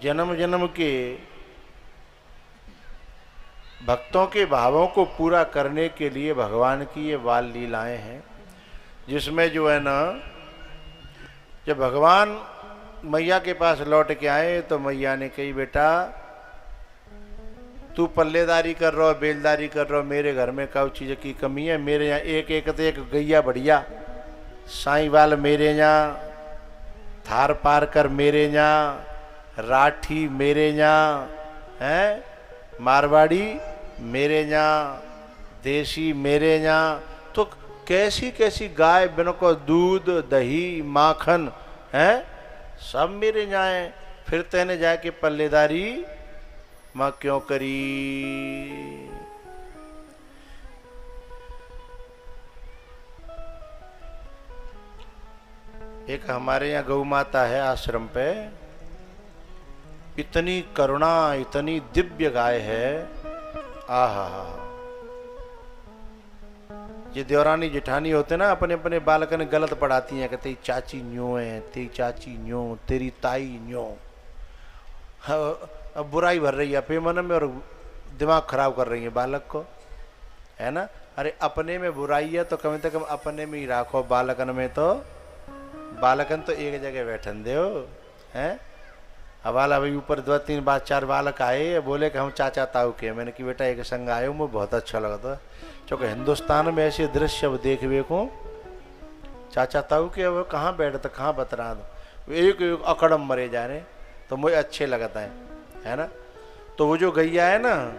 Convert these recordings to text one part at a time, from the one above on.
जन्म जन्म के भक्तों के भावों को पूरा करने के लिए भगवान की ये बाल लीलाएं हैं, जिसमें जो है ना, जब भगवान मैया के पास लौट के आए तो मैया ने कही, बेटा तू पल्लेदारी कर रहा हो, बेलदारी कर रहा हो, मेरे घर में कब चीज़ की कमी है? मेरे यहाँ एक एक तो एक गैया बढ़िया, साईवाल मेरे यहाँ, थार पार कर मेरे यहाँ, राठी मेरे यहाँ हैं, मारवाड़ी मेरे यहाँ, देसी मेरे यहाँ। तो कैसी कैसी गाय बिन को दूध दही माखन है सब मेरे यहाँ है, फिर तेने जाके पल्लेदारी माँ क्यों करी? एक हमारे यहाँ गौ माता है आश्रम पे, इतनी करुणा, इतनी दिव्य गाय है। आहा, ये देवरानी जेठानी होते ना, अपने अपने बालकन गलत पढ़ाती हैं, कहते चाची न्यो है, तेरी चाची न्यो, तेरी ताई न्यो। अब बुराई भर रही है अपने मन में और दिमाग खराब कर रही है बालक को, है ना। अरे अपने में बुराई है तो कम से कम अपने में ही राखो, बालकन में तो, बालकन तो एक जगह बैठन दो हैं। हवाला भाई ऊपर 2-3 बार 4 बालक आए, बोले कि हम चाचा ताऊ के। मैंने कि बेटा एक संग आए, मुझे बहुत अच्छा लगा था, क्योंकि हिंदुस्तान में ऐसे दृश्य अब देखने को, चाचा ताऊ के अब कहाँ बैठते, कहाँ बतरा दो, एक एक अकड़म मरे जा रहे, तो मुझे अच्छे लगता है ना। तो वो जो गैया है ना,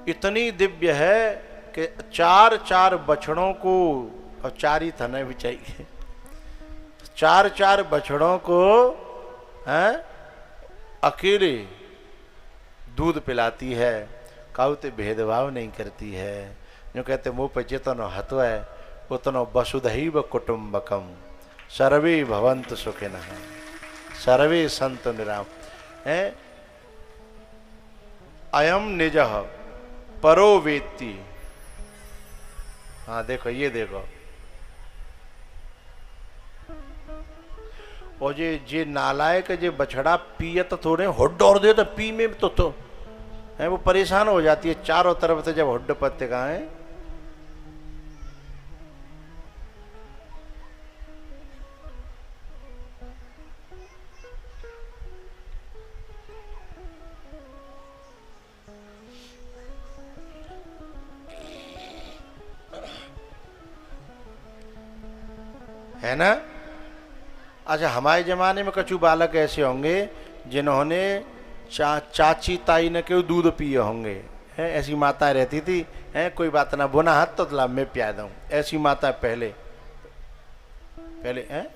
इतनी दिव्य है कि 4-4 बछड़ों को, और 4 ही थने भी चाहिए, 4-4 बछड़ों को हैं अकेले दूध पिलाती है, काउते भेदभाव नहीं करती है। जो कहते मुँह पे जितनो हत्व है उतनो वसुधैव कुटुम्बकम सर्वे भवन्तु सुखिनः सर्वे सन्तु निराम है। अयम निजः परो वेत्ति। हाँ देखो, ये देखो, और जे नालायक जे बछड़ा पिए तो थोड़े हुड और दे तो पी में तो है वो परेशान हो जाती है चारों तरफ से, जब हुड पत्ते का है ना। अच्छा, हमारे ज़माने में कछु बालक ऐसे होंगे जिन्होंने चाची ताई ने क्यों दूध पिए होंगे, हैं ऐसी माताएं रहती थी, हैं कोई बात ना, बुना हाथ तो ला मैं पिया दूँ, ऐसी माता पहले हैं।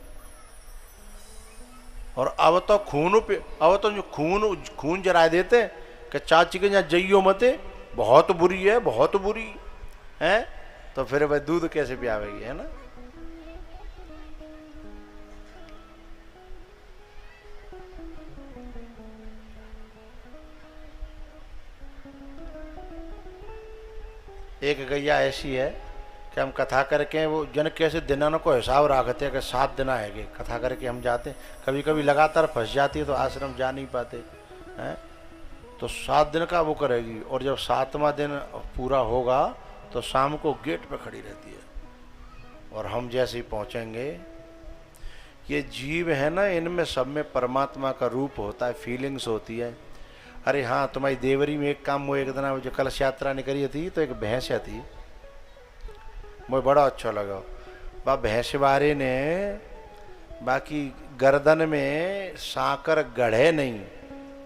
और अब तो अब तो जो खून जरा देते कि चाची के यहाँ जइयो मते, बहुत बुरी है, बहुत बुरी है, तो फिर वह दूध कैसे पियावेगी, है ना। एक गैया ऐसी है कि हम कथा करके, वो जन कैसे दिनों को हिसाब रखते हैं कि 7 दिन आएंगे, कथा करके हम जाते, कभी कभी लगातार फंस जाती है तो आश्रम जा नहीं पाते हैं, तो 7 दिन का वो करेगी, और जब 7वां दिन पूरा होगा तो शाम को गेट पे खड़ी रहती है। और हम जैसे ही पहुँचेंगे, ये जीव है ना, इनमें सब में परमात्मा का रूप होता है, फीलिंग्स होती है। अरे हाँ, तुम्हारी देवरी में एक काम, वो एक दिन जो कलश यात्रा निकली थी तो एक भैंस थी, मुझे बड़ा अच्छा लगा। बा भैंस वारे ने बाकी गर्दन में साकर गढ़े नहीं,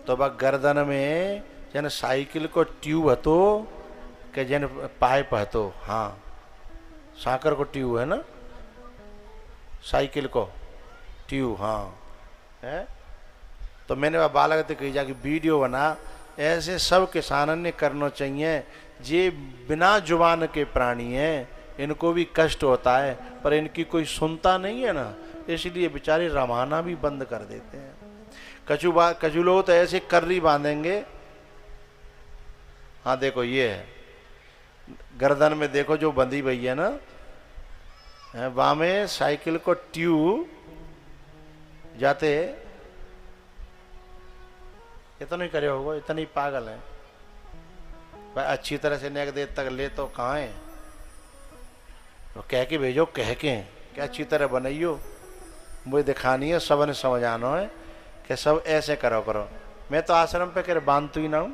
तो बा गर्दन में जन साइकिल को ट्यूब हतो के जन पाइप हतो, हाँ साकर को ट्यूब है ना, साइकिल को ट्यूब, हाँ है। तो मैंने वह बालक से कही जाके वीडियो बना, ऐसे सब किसानों ने करना चाहिए, जे बिना जुबान के प्राणी हैं, इनको भी कष्ट होता है पर इनकी कोई सुनता नहीं है ना, इसलिए बेचारे रमाना भी बंद कर देते हैं। कछु लोग तो ऐसे कर्री बांधेंगे, हाँ देखो ये है गर्दन में, देखो जो बंधी भई है ना, वहाँ में साइकिल को ट्यूब जाते इतना ही करे होगा, इतना ही पागल है भाई। अच्छी तरह से नेक देर तक ले तो कहाँ है, तो कह के भेजो, कह के क्या अच्छी तरह बनाइयो, मुझे दिखानी है, सबने समझ आना है कि सब ऐसे करो करो। मैं तो आश्रम पे कर बांधती ही ना हूँ,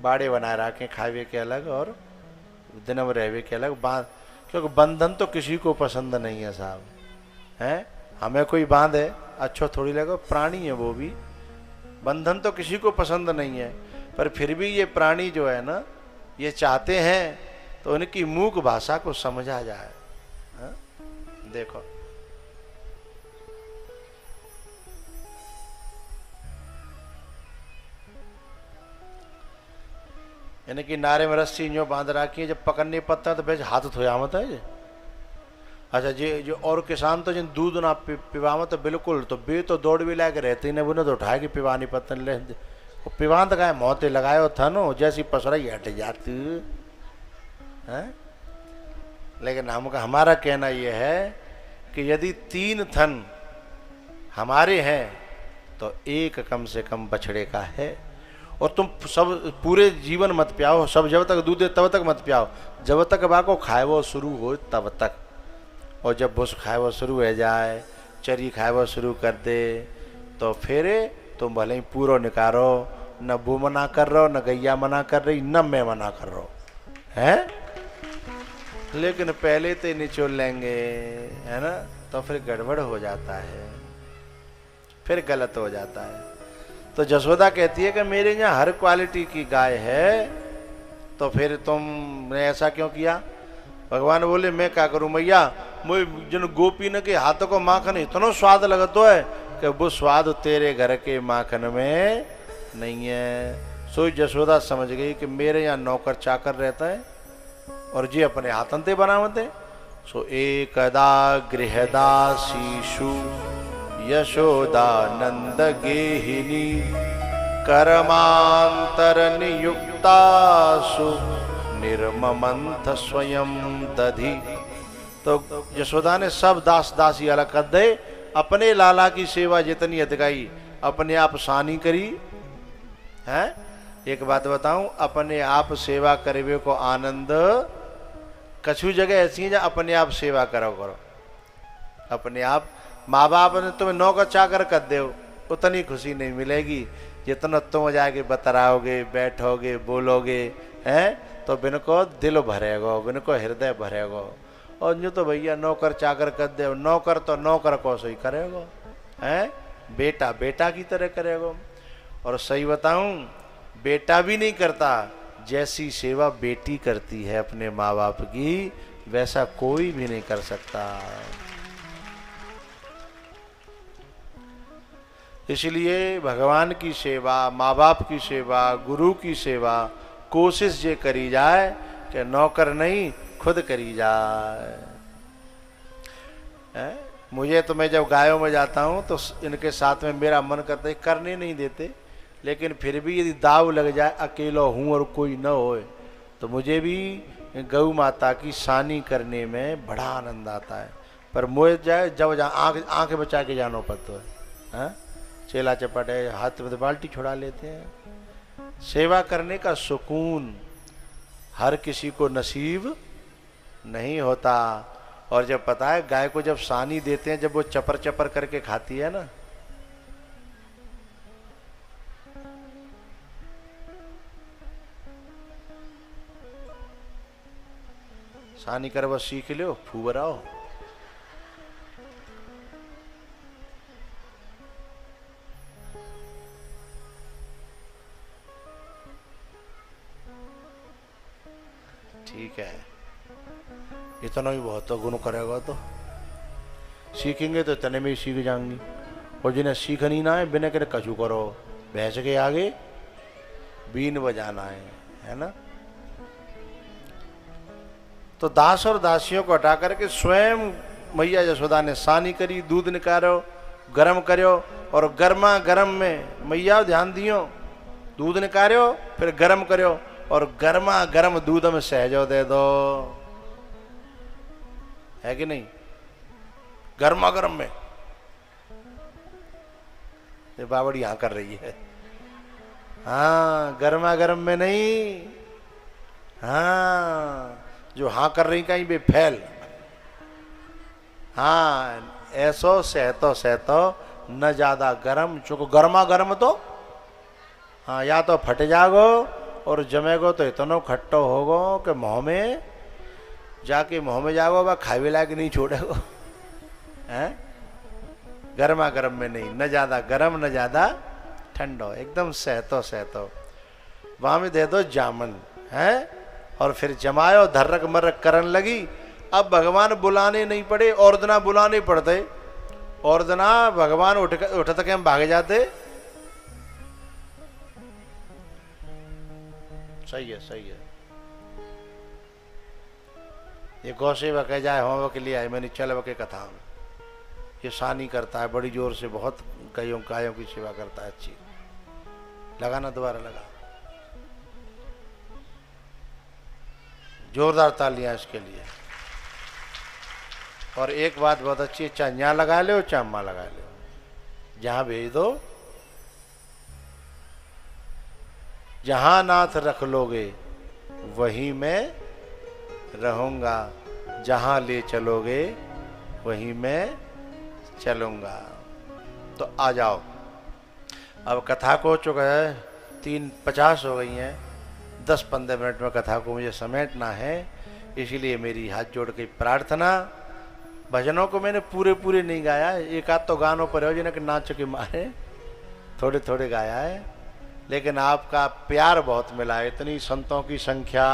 बाड़े बनाए रखे खावे के अलग और दिन में रहवे के अलग बांध, क्योंकि बंधन तो किसी को पसंद नहीं है साहब, हैं। हमें कोई बांधे अच्छा थोड़ी लगे, प्राणी है वो भी, बंधन तो किसी को पसंद नहीं है। पर फिर भी ये प्राणी जो है ना, ये चाहते हैं तो उनकी मूक भाषा को समझा जाए। हाँ? देखो यानी कि नारे में रस्सी जो बांध रखी है, जब पकड़ने पत्ता तो बेच हाथ धोयामत है। अच्छा जी, जो और किसान तो जिन दूध ना पिवामत तो बिल्कुल, तो बे तो दौड़ भी लाके रहते ही नहीं, तो उठाए कि पिवानी पत्तन ले पिवान तो गाय मोहते लगायो था नो, जैसी पसराई हट जाती है। लेकिन हमारा कहना यह है कि यदि 3 थन हमारे हैं तो एक कम से कम बछड़े का है। और तुम सब पूरे जीवन मत पियाओ, सब जब तक दूध दे तब तक मत पियाओ, जब तक बाको खाए वो शुरू हो तब तक। और जब भूस खाए वो शुरू हो जाए, चरी खाए वो शुरू कर दे, तो फिर तुम भले ही पूरा निकारो, न वो मना कर रहे हो, न गैया मना कर रही, न मैं मना कर रहा हूँ, है। लेकिन पहले तो निचोड़ लेंगे, है ना, तो फिर गड़बड़ हो जाता है, फिर गलत हो जाता है। तो जसोदा कहती है कि मेरे यहाँ हर क्वालिटी की गाय है, तो फिर तुमने ऐसा क्यों किया। भगवान बोले मैं क्या करूं मैया, मुझे जिन गोपी न के हाथों को माखन इतना स्वाद लगता है कि वो स्वाद तेरे घर के माखन में नहीं है। सो जसोदा समझ गई कि मेरे यहाँ नौकर चाकर रहता है और जी अपने हाथन ते बनावते। सो एकदा गृहदासीषु यशोदा नंद गेहिनी कर्मांतर नियुक्तासु निर्ममंथ स्वयं दधि। तो यशोदा ने सब दास दासी अलग कर दे, अपने लाला की सेवा जितनी अधिकाई अपने आप सानी करी है। एक बात बताऊं, अपने आप सेवा करवे को आनंद कछु जगह ऐसी है जहाँ अपने आप सेवा करो करो अपने आप। माँ बाप ने तुम्हें नौकर चाकर कर दे, उतनी खुशी नहीं मिलेगी जितना तुम जाके बतराओगे, बैठोगे, बोलोगे, हैं, तो बिन को दिल भरेगो, बिन को हृदय भरेगो। और यूँ तो भैया नौकर चाकर कर दे, नौकर तो नौकर को सही करेगो, हैं, बेटा बेटा की तरह करेगो। और सही बताऊं, बेटा भी नहीं करता, जैसी सेवा बेटी करती है अपने माँ बाप की, वैसा कोई भी नहीं कर सकता। इसलिए भगवान की सेवा, माँ बाप की सेवा, गुरु की सेवा कोशिश ये करी जाए कि नौकर नहीं खुद करी जाए। मुझे तो मैं जब गायों में जाता हूँ तो इनके साथ में मेरा मन करता है, करने नहीं देते, लेकिन फिर भी यदि दाव लग जाए, अकेला हूँ और कोई न होए, तो मुझे भी गौ माता की सानी करने में बड़ा आनंद आता है। पर मुझे जाए जब आँख बचा के जाना पड़ता है, चेला चपट है, हाथ में बाल्टी छुड़ा लेते हैं। सेवा करने का सुकून हर किसी को नसीब नहीं होता। और जब पता है गाय को जब सानी देते हैं, जब वो चपर चपर करके खाती है ना, सानी कर वो सीख लो, फूबराओ। ठीक है, इतना ही बहुत तो गुण करेगा तो सीखेंगे तो इतने में ही सीख जाएंगी। और जिन्हें सीखनी ना है, बिना करे कछु करो, भैंस के आगे बीन बजाना है ना। तो दास और दासियों को हटा करके स्वयं मैया यशोदा ने सानी करी, दूध निकालो, गरम करो, और गर्मा गर्म में मैया ध्यान दियो, दूध निकालो फिर गरम करो, और गर्मा गर्म दूध में सहजो दे दो, है कि नहीं। गर्मा गर्म में ये बावड़ी यहां कर रही है, हाँ, गर्मा गर्म में नहीं। हाँ, जो हाँ कर रही कहीं भी फैल। हाँ, ऐसो सहतो सहतो न ज्यादा गर्म, चूंकि गर्मा गर्म तो हाँ या तो फट जागो और जमेगो तो इतना खट्टो होगो कि मुँह में जाके मुँह में जागो वह खावे लायक नहीं छोड़ेगो। हैं, गर्मा गर्म में नहीं, न ज्यादा गर्म न ज्यादा ठंडो, एकदम सहतो सहतो। वहां में दे दो जामन है और फिर जमायो, धर्रक मर्रक करन लगी। अब भगवान बुलाने नहीं पड़े, और दिना बुलाने पड़ते, और दिना भगवान उठत के हम भागे जाते। सही है, सही है। ये गौ सेवा कह जाए होमवर्क के लिए आए, मैंने चल के कथा में ये शानी करता है बड़ी जोर से, बहुत गायों की सेवा करता है अच्छी। लगाना, दोबारा लगा, जोरदार तालियां इसके लिए। और एक बात बहुत अच्छी है, चाहे यहाँ लगा लो चाहे माँ लगा लो, जहां भेज दो, जहां नाथ रख लोगे वहीं मैं रहूंगा, जहां ले चलोगे वहीं मैं चलूंगा। तो आ जाओ, अब कथा को चुका है 3:50 हो गई हैं, 10-15 मिनट में कथा को मुझे समेटना है। इसीलिए मेरी हाथ जोड़ के प्रार्थना, भजनों को मैंने पूरे नहीं गाया, एक आध तो गानों पर है जिन्हें नाच के मारे थोड़े थोड़े गाया है, लेकिन आपका प्यार बहुत मिला है। इतनी संतों की संख्या,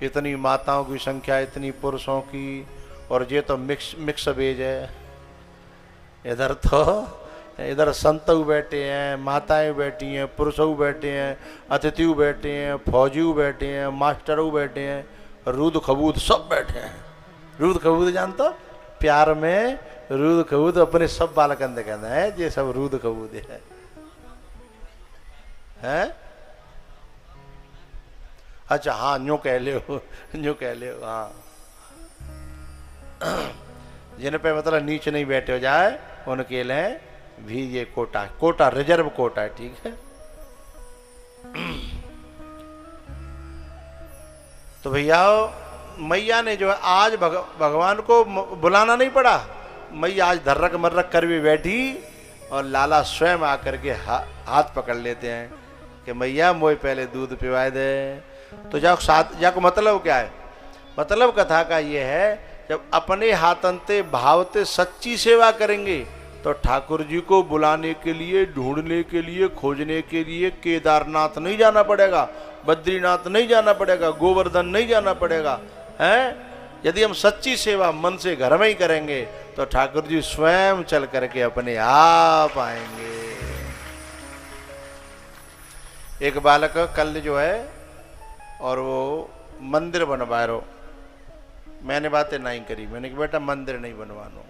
इतनी माताओं की संख्या, इतनी पुरुषों की, और ये तो मिक्स बेज है। इधर संत बैठे हैं, माताएं बैठी हैं, पुरुष बैठे हैं, अतिथि बैठे हैं, फौजी बैठे हैं, मास्टर बैठे हैं, रूद खबूद सब बैठे हैं। रूद खबूद जानते, प्यार में रूद खबूद अपने सब बालकंद कहना है, ये सब रूद खबूद है। हैं? अच्छा हाँ, न्यू कह ले हो, न्यू कह ले हो। हाँ, जिन पे मतलब नीचे नहीं बैठे हो जाए उनके लिए भी ये कोटा रिजर्व कोटा है, ठीक है। तो भैया मैया ने जो है आज भगवान को बुलाना नहीं पड़ा, मैया आज धर्रक मर्रक कर भी बैठी और लाला स्वयं आकर के हाथ पकड़ लेते हैं कि मैया मोए पहले दूध पिवाए दे। तो जाको मतलब क्या है, मतलब कथा का ये है, जब अपने हाथंते भावते सच्ची सेवा करेंगे तो ठाकुर जी को बुलाने के लिए, ढूंढने के लिए, खोजने के लिए केदारनाथ नहीं जाना पड़ेगा, बद्रीनाथ नहीं जाना पड़ेगा, गोवर्धन नहीं जाना पड़ेगा। हैं? यदि हम सच्ची सेवा मन से घर में ही करेंगे तो ठाकुर जी स्वयं चल करके अपने आप आएंगे। एक बालक कल जो है और वो मंदिर बनवा रहा, मैंने बातें नहीं करी, मैंने कहा बेटा मंदिर नहीं बनवाना,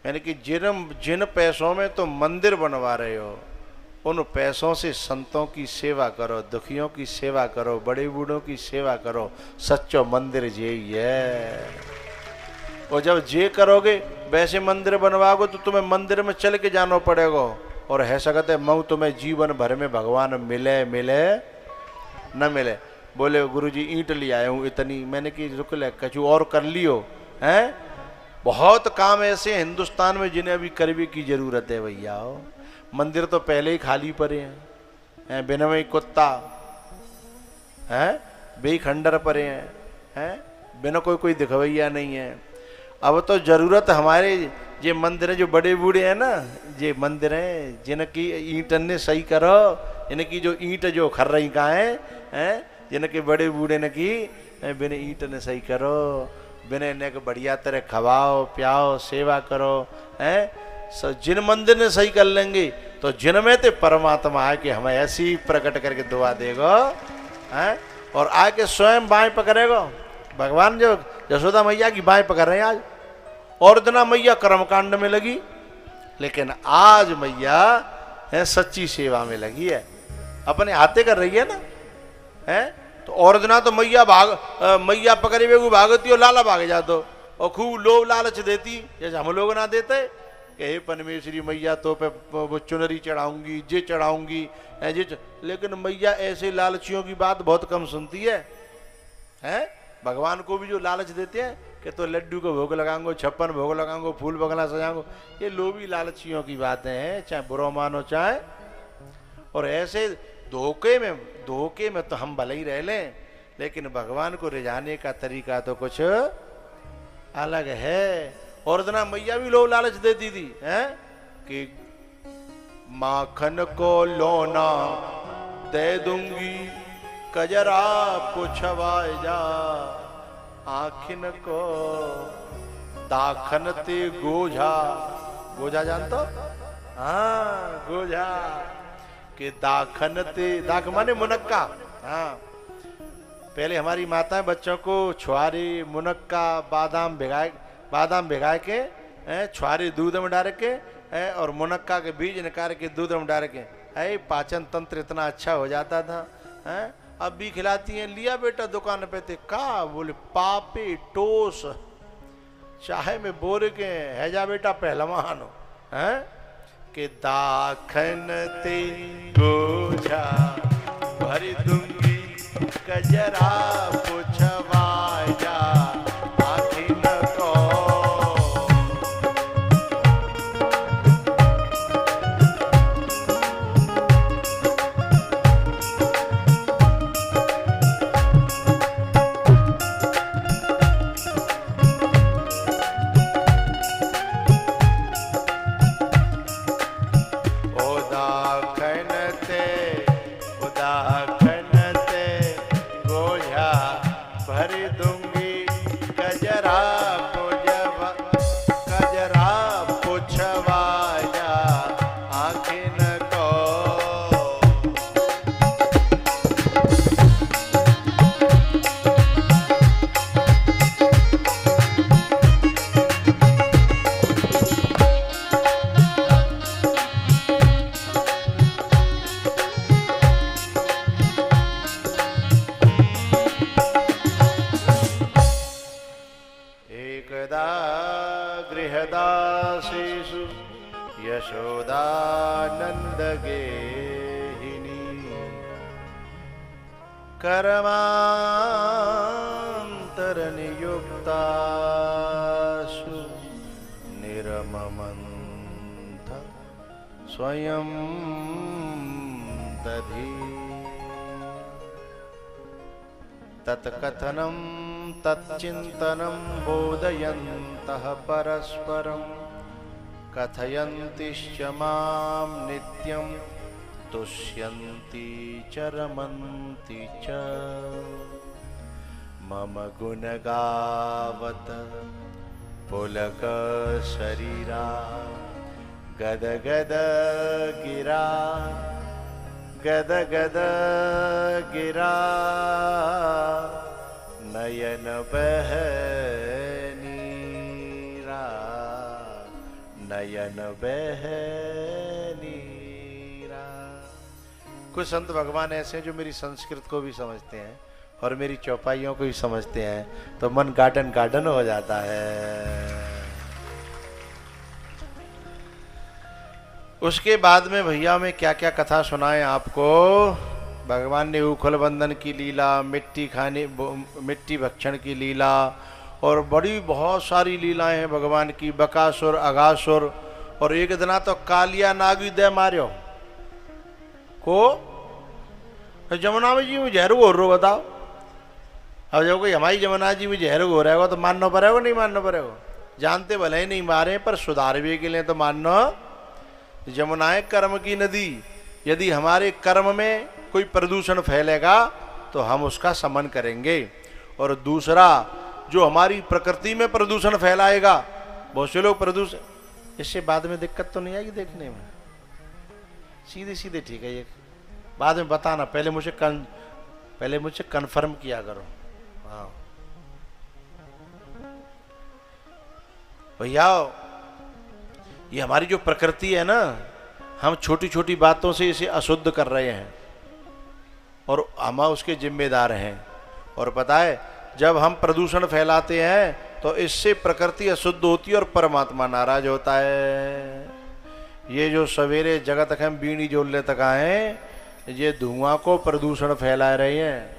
मैंने कि जिन पैसों में तो मंदिर बनवा रहे हो उन पैसों से संतों की सेवा करो, दुखियों की सेवा करो, बड़े बूढ़ों की सेवा करो, सच्चो मंदिर जे ही है। और जब जे करोगे वैसे मंदिर बनवाओगे तो तुम्हें मंदिर में चल के जाना पड़ेगा, और है सकते है मऊ तुम्हें जीवन भर में भगवान मिले न मिले। बोले गुरुजी ईंट ले आया हूँ इतनी, मैंने कि रुक ले कछु और कर लियो। हैं? बहुत काम ऐसे हिंदुस्तान में जिन्हें अभी करने की जरूरत है भैया। मंदिर तो पहले ही खाली पड़े हैं, बिना में कुत्ता है, बे खंडर पड़े हैं, बिना कोई दिखवैया नहीं है। अब तो जरूरत हमारे ये मंदिर है जो बड़े बूढ़े हैं ना, ये मंदिर हैं जिनकी ईंट ने सही करो, इनकी जो ईंट जो खर रही कहाँ है, जिनके बड़े बूढ़े ने की बिना ईंट ने सही करो, बिना इन्हें को बढ़िया तरह खवाओ पियाओ सेवा करो। जिन मंदिर ने सही कर लेंगे तो जिनमें ते परमात्मा है कि हमें ऐसी प्रकट करके दुआ देगा, और आके स्वयं बाएं पकड़ेगा। भगवान जो यशोदा मैया की बाएं पकड़ रहे हैं आज, और दिना मैया कर्मकांड में लगी, लेकिन आज मैया सच्ची सेवा में लगी है, अपने हाथे कर रही है ना। तो और दिना तो मैया पकड़े हुए भागती और लाला भाग जातो और खूब लोभ लालच देती, जैसे हम लोग ना देते। कि हे परमेश्वरी मैया तो पे वो चुनरी चढ़ाऊंगी, जे चढ़ाऊंगी, लेकिन मैया ऐसे लालचियों की बात बहुत कम सुनती है। हैं? भगवान को भी जो लालच देते हैं कि तो लड्डू को भोग लगाऊंगो, 56 भोग लगाऊंगो, फूल बगला सजाऊंगो, ये लोभी लालचियों की बातें हैं, चाहे बुरा मानो चाहे। और ऐसे धोखे में तो हम भले ही रह लें, लेकिन भगवान को रिझाने का तरीका तो कुछ अलग है। और इतना मैया भी लोग लालच देती थी हैं कि माखन को लोना दे दूंगी, कजरा पुछवाए जा, आखिन को दाखन ते गोझा। गोझा जानते हो? हाँ, गोझा के दाखन ते, दाख माने मुनक्का। हाँ, पहले हमारी माताएं बच्चों को छुआरी, मुनक्का, बादाम भिगाए के छुआरी दूध में डाल के और मुनक्का के बीज निकाल के दूध में डाल के पाचन तंत्र इतना अच्छा हो जाता था। अब भी खिलाती हैं। लिया बेटा दुकान पे थे का, बोले पापे टोस चाहे में बोर के है जा बेटा पहलवान हो हैं के दाखन ते गोझा भर दूंगी, कजरा पुछवाए जा, आखिन को। गृहदासीषु यशोदानंद गेहिनी, कर्मांतर नियुक्तासु निरममंथ स्वयं दधि। तत्कथनं तच्चिन्तनं बोधयन्तः परस्परं, कथयन्तिश्च मां नित्यं तुष्यन्ति च रमन्ति च। मम गुणगावत पुलकशरीरा, गदगद गिरा गदगद गिरा, नयन बहनीरा, नयन बहनीरा। कुछ संत भगवान ऐसे हैं जो मेरी संस्कृत को भी समझते हैं और मेरी चौपाइयों को भी समझते हैं, तो मन गार्डन गार्डन हो जाता है। उसके बाद में भैया में क्या क्या कथा सुनाए आपको। भगवान ने उखल बंधन की लीला, मिट्टी भक्षण की लीला, और बड़ी बहुत सारी लीलाएं हैं भगवान की। बकासुर, अगासुर, और एक दिना तो कालिया नागी दे मार्यो को जमुना में जी में जहर हो रो, बताओ। अब जब कोई हमारी जमुना जी में जहर हो रहेगा तो मानना पड़ेगा, नहीं मानना पड़ेगा। जानते भले ही नहीं मारे पर सुधारवे के लिए तो मानना। जमुनाएं कर्म की नदी, यदि हमारे कर्म में कोई प्रदूषण फैलेगा तो हम उसका समन करेंगे। और दूसरा, जो हमारी प्रकृति में प्रदूषण फैलाएगा, बहुत से लोग प्रदूषण, इससे बाद में दिक्कत तो नहीं आएगी देखने में, सीधे सीधे ठीक है। ये बाद में बताना, पहले मुझे कंफर्म किया करो। हाँ भैया, ये हमारी जो प्रकृति है ना, हम छोटी छोटी बातों से इसे अशुद्ध कर रहे हैं और हम उसके जिम्मेदार हैं। और पता है, जब हम प्रदूषण फैलाते हैं तो इससे प्रकृति अशुद्ध होती है और परमात्मा नाराज होता है। ये जो सवेरे जगत हम बीड़ी जोड़ने तक आए, ये धुआं को प्रदूषण फैला रहे हैं,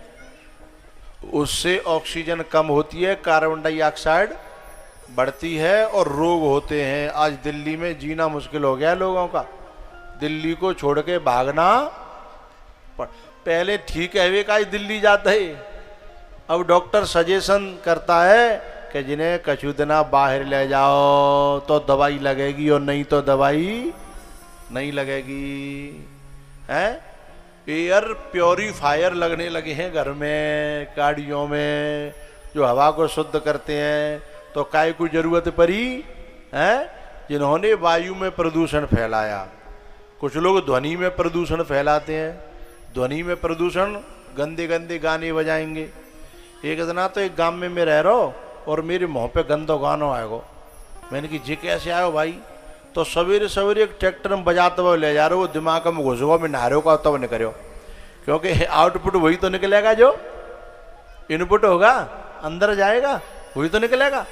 उससे ऑक्सीजन कम होती है, कार्बन डाइऑक्साइड बढ़ती है और रोग होते हैं। आज दिल्ली में जीना मुश्किल हो गया है लोगों का, दिल्ली को छोड़ के भागना। पहले ठीक है वे का दिल्ली जाते है, अब डॉक्टर सजेशन करता है कि जिन्हें कछु दिना बाहर ले जाओ तो दवाई लगेगी और नहीं तो दवाई नहीं लगेगी। है एयर प्योरीफायर लगने लगे हैं घर में, गाड़ियों में, जो हवा को शुद्ध करते हैं। तो काय को जरूरत पड़ी है जिन्होंने वायु में प्रदूषण फैलाया। कुछ लोग ध्वनि में प्रदूषण फैलाते हैं, ध्वनि में प्रदूषण, गंदे गंदे गाने बजाएंगे। एक दिन तो एक गांव में मैं रह रहा हूँ और मेरे मुँह पे गंदो गाना आएगो। मैंने कि जी कैसे आयो भाई? तो सवेरे सवेरे एक ट्रैक्टर में बजाते हुए ले जा रहे हो, वो दिमाग में घुस गो, मैं नहारे का तब नहीं करो, क्योंकि आउटपुट वही तो निकलेगा जो इनपुट होगा, अंदर जाएगा वही तो निकलेगा।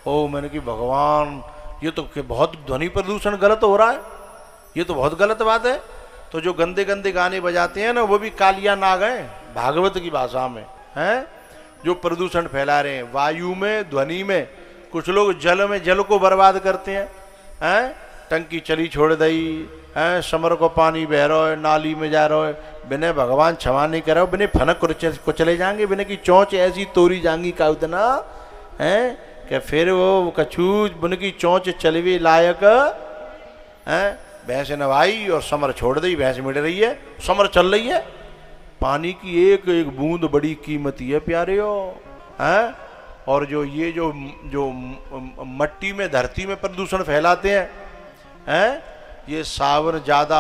ओ मैंने कि भगवान ये तो बहुत ध्वनि प्रदूषण गलत हो रहा है, ये तो बहुत गलत बात है। तो जो गंदे गंदे गाने बजाते हैं ना, वो भी कालिया नाग हैं भागवत की भाषा में, हैं जो प्रदूषण फैला रहे हैं वायु में, ध्वनि में। कुछ लोग जल में, जल को बर्बाद करते हैं, हैं टंकी चली छोड़ दई, हैं समर को पानी बह रहा है, नाली में जा रहा है, बिना भगवान क्षमा नहीं कर रहा हो, बिना फनक को चले जाएंगे, बिना की चोंच ऐसी तोड़ी जाएंगी का उतना है कि फिर वो कछू बिन की चोंच चलवे लायक है। भैंस नवाई और समर छोड़ दी, भैंस मिट रही है, समर चल रही है। पानी की एक एक बूंद बड़ी कीमती है प्यारे हो, हैं। और जो ये जो जो मट्टी में, धरती में प्रदूषण फैलाते हैं, हैं ये सावन ज़्यादा